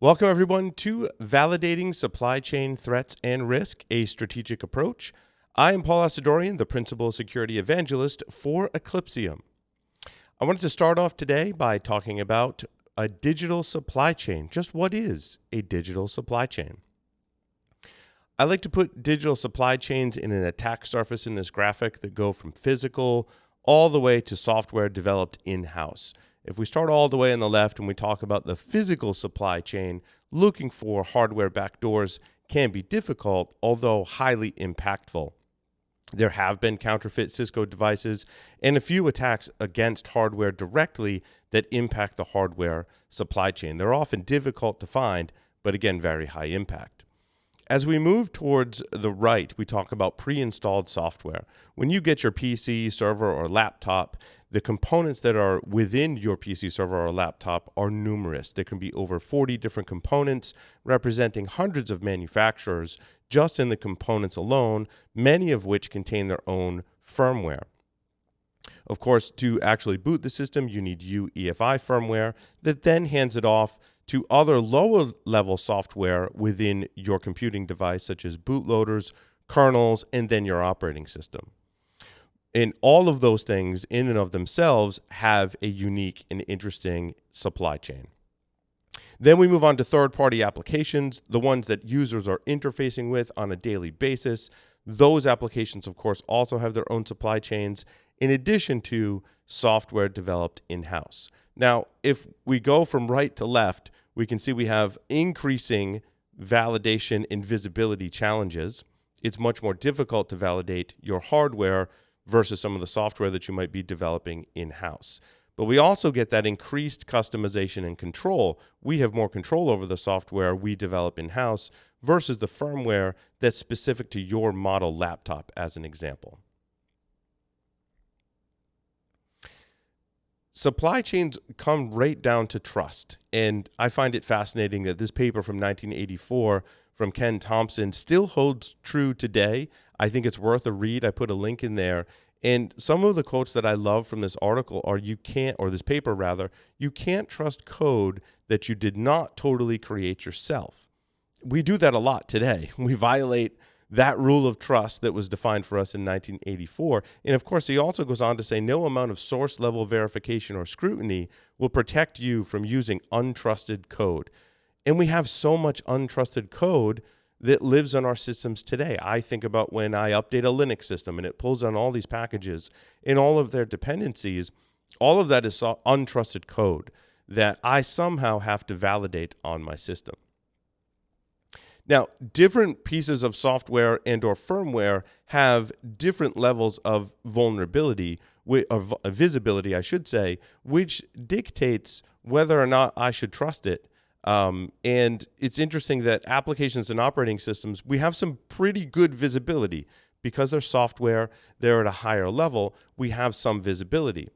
Welcome, everyone, to Validating Supply Chain Threats and Risk, a Strategic Approach. I am Paul Asadorian, the Principal Security Evangelist for Eclipsium. I wanted to start off today by talking about a digital supply chain. Just what is a digital supply chain? I like to put digital supply chains in an attack surface in this graphic that go from physical all the way to software developed in-house. If we start all the way on the left and we talk about the physical supply chain, looking for hardware backdoors can be difficult, although highly impactful. There have been counterfeit Cisco devices and a few attacks against hardware directly that impact the hardware supply chain. They're often difficult to find, but again, very high impact. As we move towards the right, we talk about pre-installed software. When you get your PC, server, or laptop, the components that are within your PC, server, or laptop are numerous. There can be over 40 different components representing hundreds of manufacturers just in the components alone, many of which contain their own firmware. Of course, to actually boot the system, you need UEFI firmware that then hands it off to other lower level software within your computing device, such as bootloaders, kernels, and then your operating system. And all of those things in and of themselves have a unique and interesting supply chain. Then we move on to third-party applications, the ones that users are interfacing with on a daily basis. Those applications, of course, also have their own supply chains, in addition to software developed in-house. Now, if we go from right to left, we can see we have increasing validation and visibility challenges. It's much more difficult to validate your hardware versus some of the software that you might be developing in-house. But we also get that increased customization and control. We have more control over the software we develop in-house versus the firmware that's specific to your model laptop, as an example. Supply chains come right down to trust, and I find it fascinating that this paper from 1984 from Ken Thompson still holds true today. I think it's worth a read. I put a link in there, and some of the quotes that I love from this article are this paper rather, you can't trust code that you did not totally create yourself. We do that a lot today. We violate that rule of trust that was defined for us in 1984. And of course, he also goes on to say no amount of source level verification or scrutiny will protect you from using untrusted code. And we have so much untrusted code that lives on our systems today. I think about when I update a Linux system and it pulls on all these packages and all of their dependencies. All of that is untrusted code that I somehow have to validate on my system. Now, different pieces of software and or firmware have different levels of vulnerability, of visibility, I should say, which dictates whether or not I should trust it. And it's interesting that applications and operating systems, we have some pretty good visibility. Because they're software, they're at a higher level, we have some visibility.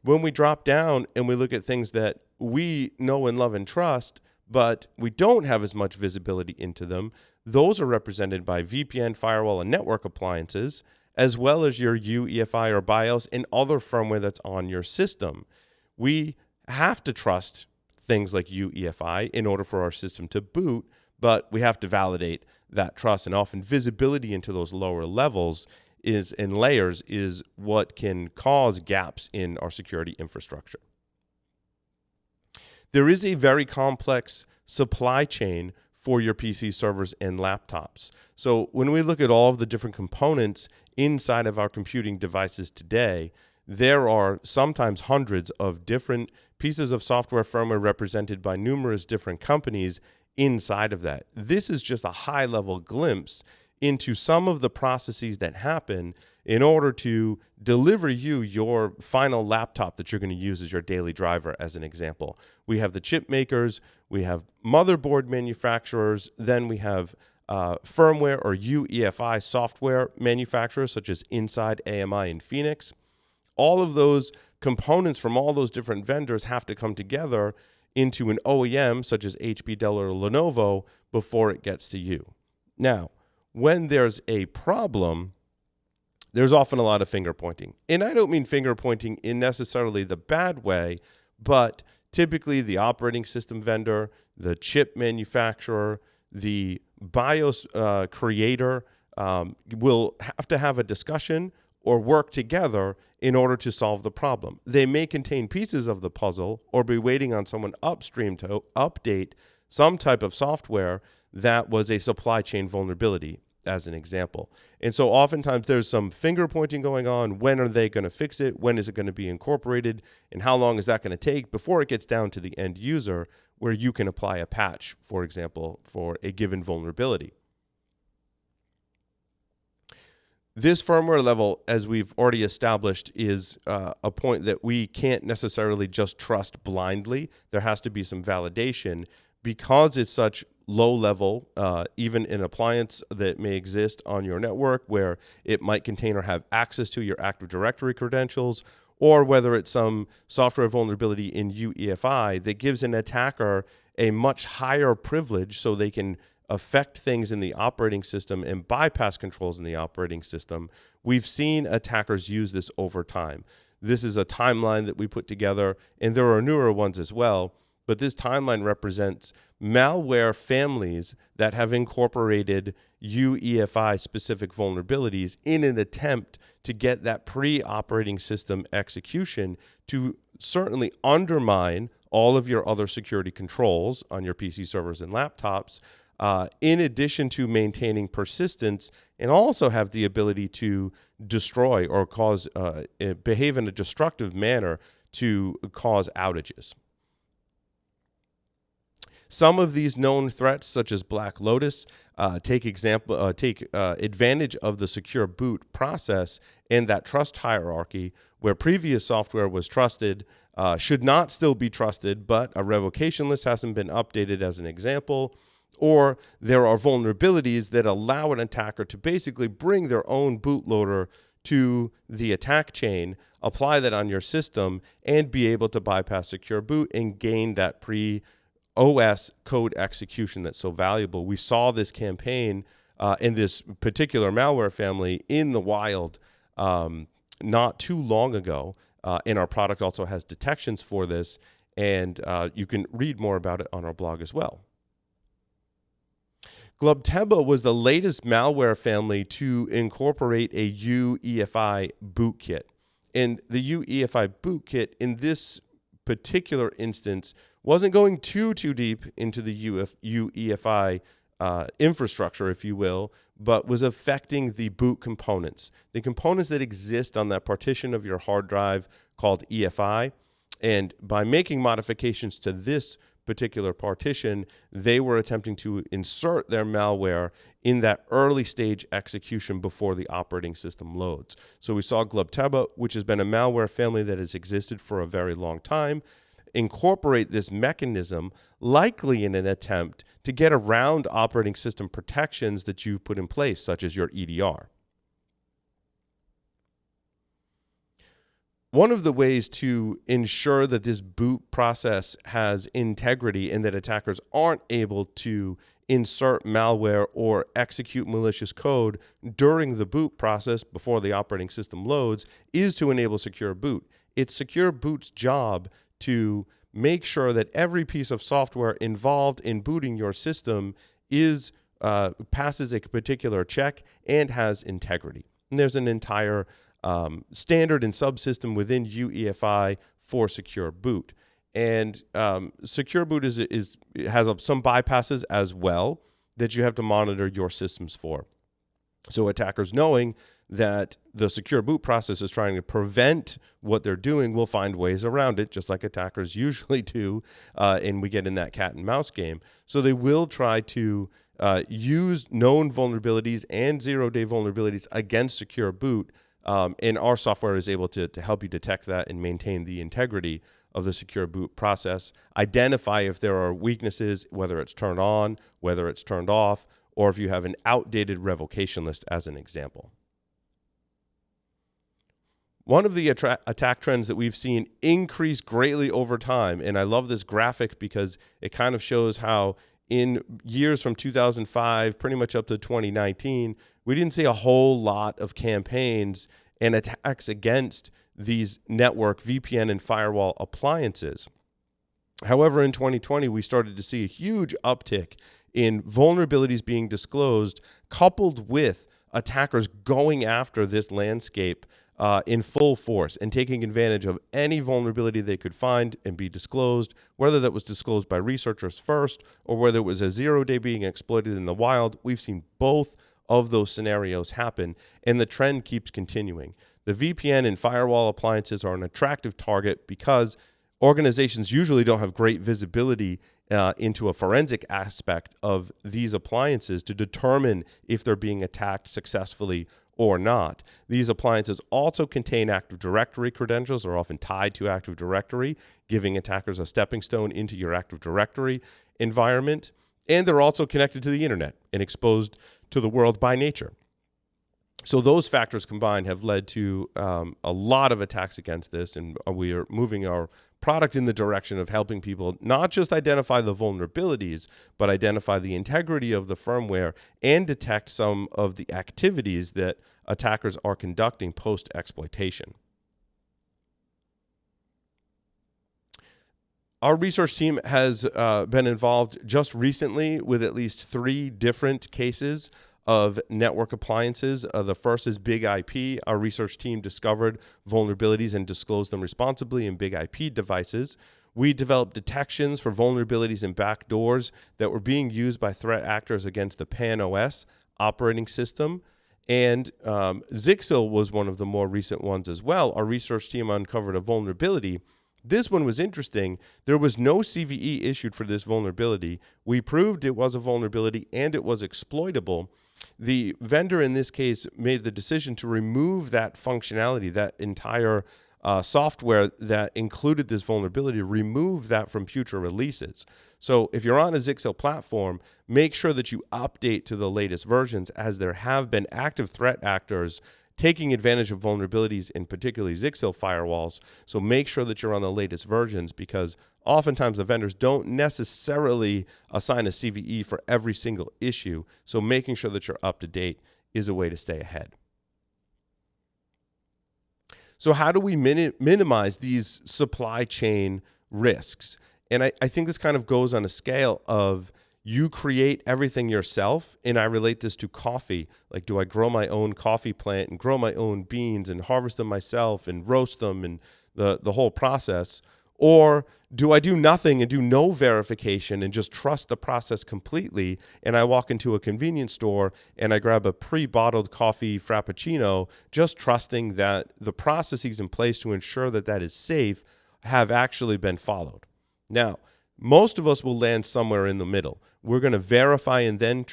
When we drop down and we look at things that we know and love and trust, but we don't have as much visibility into them, those are represented by VPN, firewall, and network appliances, as well as your UEFI or BIOS and other firmware that's on your system. We have to trust things like UEFI in order for our system to boot, but we have to validate that trust, and often visibility into those lower levels and layers is what can cause gaps in our security infrastructure. There is a very complex supply chain for your PC servers and laptops. So when we look at all of the different components inside of our computing devices today, there are sometimes hundreds of different pieces of software firmware represented by numerous different companies inside of that. This is just a high-level glimpse into some of the processes that happen in order to deliver you your final laptop that you're going to use as your daily driver, as an example. We have the chip makers, we have motherboard manufacturers, then we have firmware or UEFI software manufacturers such as Inside, AMI, and Phoenix. All of those components from all those different vendors have to come together into an OEM such as HP, Dell, or Lenovo before it gets to you. Now, when there's a problem, there's often a lot of finger pointing. And I don't mean finger pointing in necessarily the bad way, but typically the operating system vendor, the chip manufacturer, the BIOS creator will have to have a discussion or work together in order to solve the problem. They may contain pieces of the puzzle or be waiting on someone upstream to update some type of software that was a supply chain vulnerability, as an example. And so oftentimes there's some finger pointing going on. When are they going to fix it? When is it going to be incorporated? And how long is that going to take before it gets down to the end user where you can apply a patch, for example, for a given vulnerability? This firmware level, as we've already established, is a point that we can't necessarily just trust blindly. There has to be some validation because it's such low level, even an appliance that may exist on your network where it might contain or have access to your Active Directory credentials, or whether it's some software vulnerability in UEFI that gives an attacker a much higher privilege so they can affect things in the operating system and bypass controls in the operating system. We've seen attackers use this over time. This is a timeline that we put together, and there are newer ones as well, but this timeline represents malware families that have incorporated UEFI specific vulnerabilities in an attempt to get that pre-operating system execution to certainly undermine all of your other security controls on your PC servers and laptops, in addition to maintaining persistence, and also have the ability to destroy or cause behave in a destructive manner to cause outages. Some of these known threats, such as Black Lotus, take advantage of the secure boot process and that trust hierarchy where previous software was trusted, should not still be trusted, but a revocation list hasn't been updated, as an example. Or there are vulnerabilities that allow an attacker to basically bring their own bootloader to the attack chain, apply that on your system, and be able to bypass secure boot and gain that pre-OS code execution that's so valuable. We saw this campaign in this particular malware family in the wild not too long ago, and our product also has detections for this, and you can read more about it on our blog as well. Globteba was the latest malware family to incorporate a UEFI bootkit. And the UEFI bootkit in this particular instance wasn't going too deep into the UEFI infrastructure, if you will, but was affecting the boot components, the components that exist on that partition of your hard drive called EFI. And by making modifications to this particular partition, they were attempting to insert their malware in that early stage execution before the operating system loads. So we saw Globteba, which has been a malware family that has existed for a very long time, incorporate this mechanism, likely in an attempt to get around operating system protections that you've put in place, such as your EDR. One of the ways to ensure that this boot process has integrity and that attackers aren't able to insert malware or execute malicious code during the boot process before the operating system loads is to enable secure boot. It's secure boot's job to make sure that every piece of software involved in booting your system passes a particular check and has integrity. And there's an entire standard and subsystem within UEFI for secure boot. And secure boot has some bypasses as well that you have to monitor your systems for. So attackers, knowing that the secure boot process is trying to prevent what they're doing, will find ways around it, just like attackers usually do, and we get in that cat and mouse game. So they will try to use known vulnerabilities and zero-day vulnerabilities against secure boot. And our software is able to help you detect that and maintain the integrity of the secure boot process, identify if there are weaknesses, whether it's turned on, whether it's turned off, or if you have an outdated revocation list, as an example. One of the attack trends that we've seen increase greatly over time, and I love this graphic because it kind of shows how in years from 2005, pretty much up to 2019, we didn't see a whole lot of campaigns and attacks against these network VPN and firewall appliances. However, in 2020, we started to see a huge uptick in vulnerabilities being disclosed, coupled with attackers going after this landscape in full force and taking advantage of any vulnerability they could find and be disclosed, whether that was disclosed by researchers first or whether it was a 0-day being exploited in the wild. We've seen both of those scenarios happen, and the trend keeps continuing. The VPN and firewall appliances are an attractive target because organizations usually don't have great visibility into a forensic aspect of these appliances to determine if they're being attacked successfully or not. These appliances also contain Active Directory credentials, are often tied to Active Directory, giving attackers a stepping stone into your Active Directory environment. And they're also connected to the internet and exposed to the world by nature. So those factors combined have led to a lot of attacks against this, and we are moving our product in the direction of helping people not just identify the vulnerabilities, but identify the integrity of the firmware and detect some of the activities that attackers are conducting post-exploitation. Our research team has been involved just recently with at least 3 different cases of network appliances. The first is Big IP. Our research team discovered vulnerabilities and disclosed them responsibly in Big IP devices. We developed detections for vulnerabilities and backdoors that were being used by threat actors against the PAN-OS operating system. And Zixel was one of the more recent ones as well. Our research team uncovered a vulnerability. This one was interesting. There was no CVE issued for this vulnerability. We proved it was a vulnerability and it was exploitable. The vendor in this case made the decision to remove that functionality, that entire software that included this vulnerability, remove that from future releases. So if you're on a Zixel platform, make sure that you update to the latest versions, as there have been active threat actors taking advantage of vulnerabilities in particularly Zixel firewalls. So make sure that you're on the latest versions, because oftentimes the vendors don't necessarily assign a CVE for every single issue. So making sure that you're up to date is a way to stay ahead. So how do we minimize these supply chain risks? And I think this kind of goes on a scale of you create everything yourself, and I relate this to coffee. Like, do I grow my own coffee plant and grow my own beans and harvest them myself and roast them and the whole process? Or do I do nothing and do no verification and just trust the process completely, and I walk into a convenience store and I grab a pre-bottled coffee frappuccino, just trusting that the processes in place to ensure that that is safe have actually been followed? Now, most of us will land somewhere in the middle. We're going to verify and then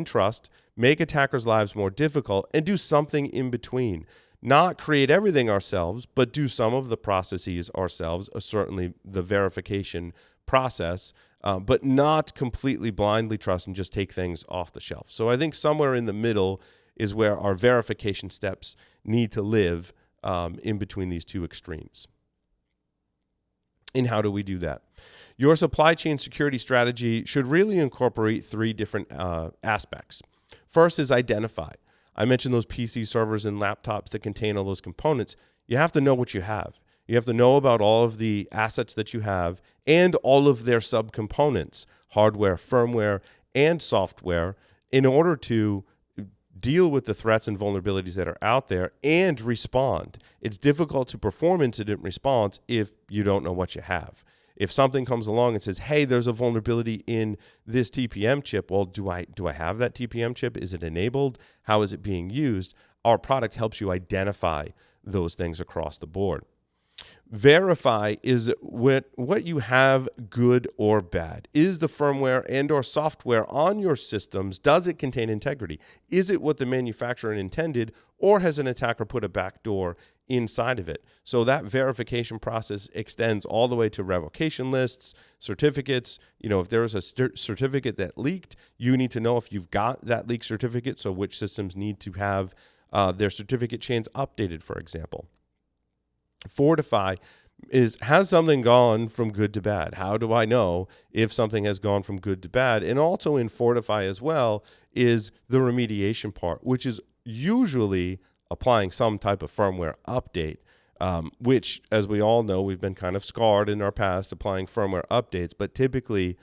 trust, make attackers' lives more difficult, and do something in between. Not create everything ourselves, but do some of the processes ourselves, certainly the verification process, but not completely blindly trust and just take things off the shelf. So I think somewhere in the middle is where our verification steps need to live, in between these two extremes. And how do we do that? Your supply chain security strategy should really incorporate 3 different aspects. First is identify. I mentioned those PC servers and laptops that contain all those components. You have to know what you have. You have to know about all of the assets that you have and all of their subcomponents, hardware, firmware, and software, in order to deal with the threats and vulnerabilities that are out there and respond. It's difficult to perform incident response if you don't know what you have. If something comes along and says, hey, there's a vulnerability in this TPM chip, well, do I have that TPM chip? Is it enabled? How is it being used? Our product helps you identify those things across the board. Verify is what you have, good or bad. Is the firmware and or software on your systems, does it contain integrity? Is it what the manufacturer intended, or has an attacker put a backdoor inside of it? So that verification process extends all the way to revocation lists, certificates. If there is a certificate that leaked, you need to know if you've got that leaked certificate, so which systems need to have their certificate chains updated, for example. Fortify has something gone from good to bad? How do I know if something has gone from good to bad? And also in Fortify as well is the remediation part, which is usually applying some type of firmware update. which, as we all know, we've been kind of scarred in our past applying firmware updates. But typically,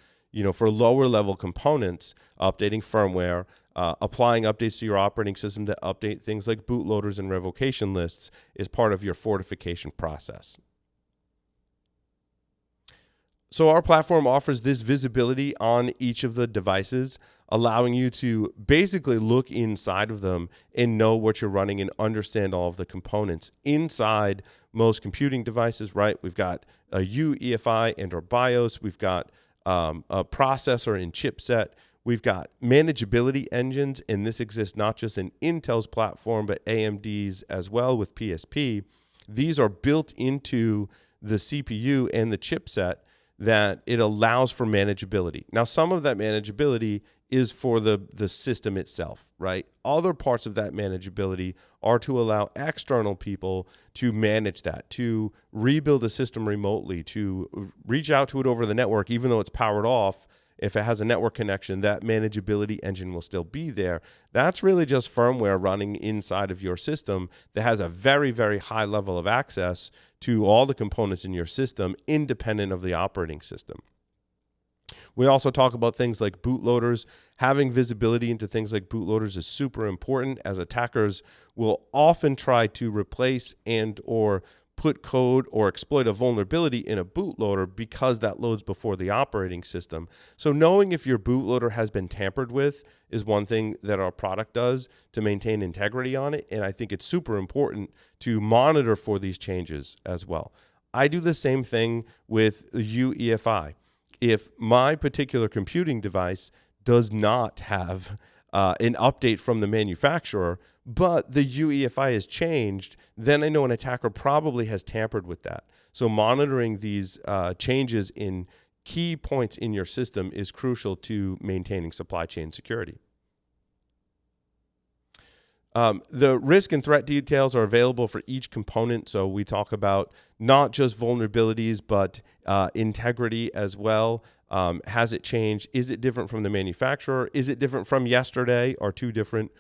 for lower level components, updating firmware, applying updates to your operating system to update things like bootloaders and revocation lists is part of your fortification process. So our platform offers this visibility on each of the devices, allowing you to basically look inside of them and know what you're running and understand all of the components inside most computing devices, right? We've got a UEFI and or BIOS. We've got a processor and chipset. We've got manageability engines, and this exists not just in Intel's platform, but AMD's as well with PSP. These are built into the CPU and the chipset that it allows for manageability. Now, some of that manageability is for the system itself, right? Other parts of that manageability are to allow external people to manage that, to rebuild the system remotely, to reach out to it over the network, even though it's powered off. If it has a network connection, that manageability engine will still be there. That's really just firmware running inside of your system that has a very, very high level of access to all the components in your system, independent of the operating system. We also talk about things like bootloaders. Having visibility into things like bootloaders is super important, as attackers will often try to replace and or put code or exploit a vulnerability in a bootloader because that loads before the operating system. So knowing if your bootloader has been tampered with is one thing that our product does to maintain integrity on it. And I think it's super important to monitor for these changes as well. I do the same thing with UEFI. If my particular computing device does not have an update from the manufacturer, but the UEFI has changed, then I know an attacker probably has tampered with that. So monitoring these changes in key points in your system is crucial to maintaining supply chain security. The risk and threat details are available for each component. So we talk about not just vulnerabilities, but integrity as well. Has it changed? Is it different from the manufacturer? Is it different from yesterday? Are two different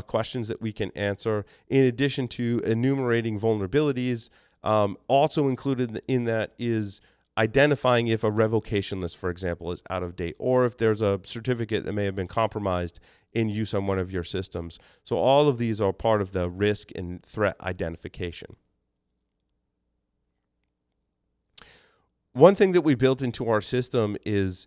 questions that we can answer. In addition to enumerating vulnerabilities, also included in that is identifying if a revocation list, for example, is out of date, or if there's a certificate that may have been compromised in use on one of your systems. So all of these are part of the risk and threat identification. One thing that we built into our system is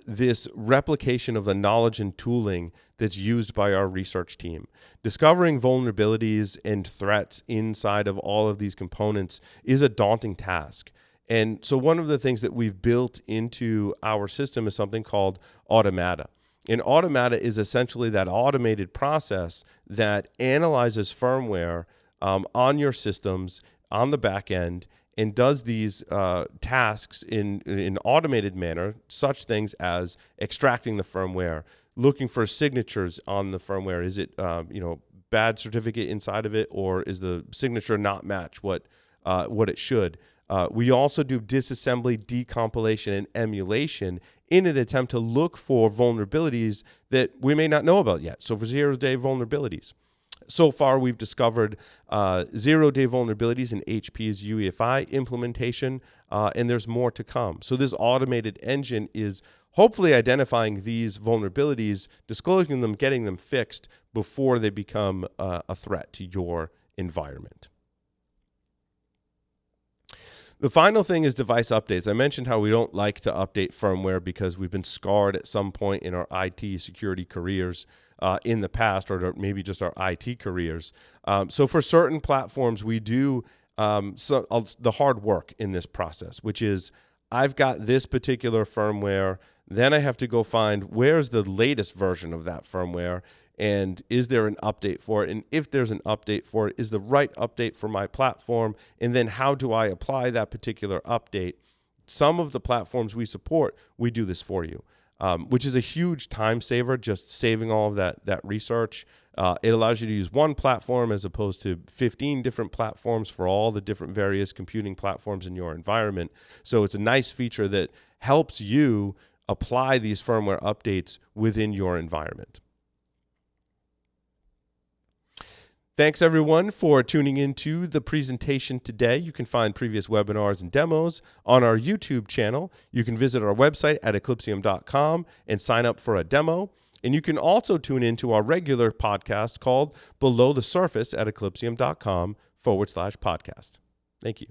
this replication of the knowledge and tooling that's used by our research team. Discovering vulnerabilities and threats inside of all of these components is a daunting task. And so one of the things that we've built into our system is something called Automata. And Automata is essentially that automated process that analyzes firmware on your systems on the back end and does these tasks in an automated manner, such things as extracting the firmware, looking for signatures on the firmware. Is it bad certificate inside of it, or is the signature not match what it should? We also do disassembly, decompilation, and emulation in an attempt to look for vulnerabilities that we may not know about yet. So for zero-day vulnerabilities. So far, we've discovered zero-day vulnerabilities in HP's UEFI implementation, and there's more to come. So this automated engine is hopefully identifying these vulnerabilities, disclosing them, getting them fixed before they become a threat to your environment. The final thing is device updates. I mentioned how we don't like to update firmware because we've been scarred at some point in our IT security careers in the past, or maybe just our IT careers. So for certain platforms, we do the hard work in this process, which is I've got this particular firmware, then I have to go find where's the latest version of that firmware, and is there an update for it? And if there's an update for it, is the right update for my platform? And then how do I apply that particular update? Some of the platforms we support, we do this for you, which is a huge time saver, just saving all of that research. It allows you to use one platform as opposed to 15 different platforms for all the different various computing platforms in your environment. So it's a nice feature that helps you apply these firmware updates within your environment. Thanks, everyone, for tuning into the presentation today. You can find previous webinars and demos on our YouTube channel. You can visit our website at eclipsium.com and sign up for a demo. And you can also tune into our regular podcast called Below the Surface at eclipsium.com/podcast. Thank you.